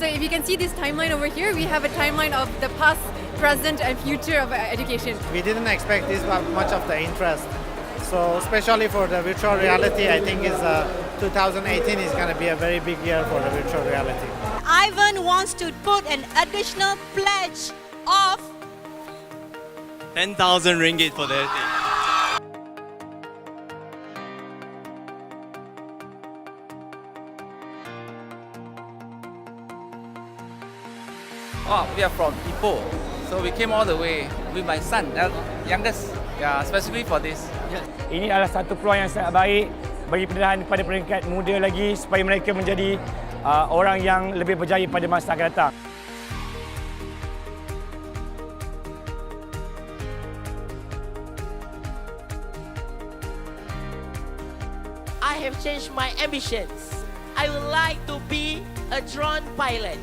So if you can see this timeline over here, we have a timeline of the past, present and future of education. We didn't expect this much of the interest. So especially for the virtual reality, I think 2018 is going to be a very big year for the virtual reality. Ivan wants to put an additional pledge of 10,000 ringgit for the thing. Oh, we are from Ipoh, so we came all the way with my son, youngest, especially for this. Ini adalah satu peluang yang sangat baik bagi pendidikan pada peringkat muda lagi supaya mereka menjadi orang yang lebih berjaya pada masa akan datang. I have changed my ambitions. I would like to be a drone pilot.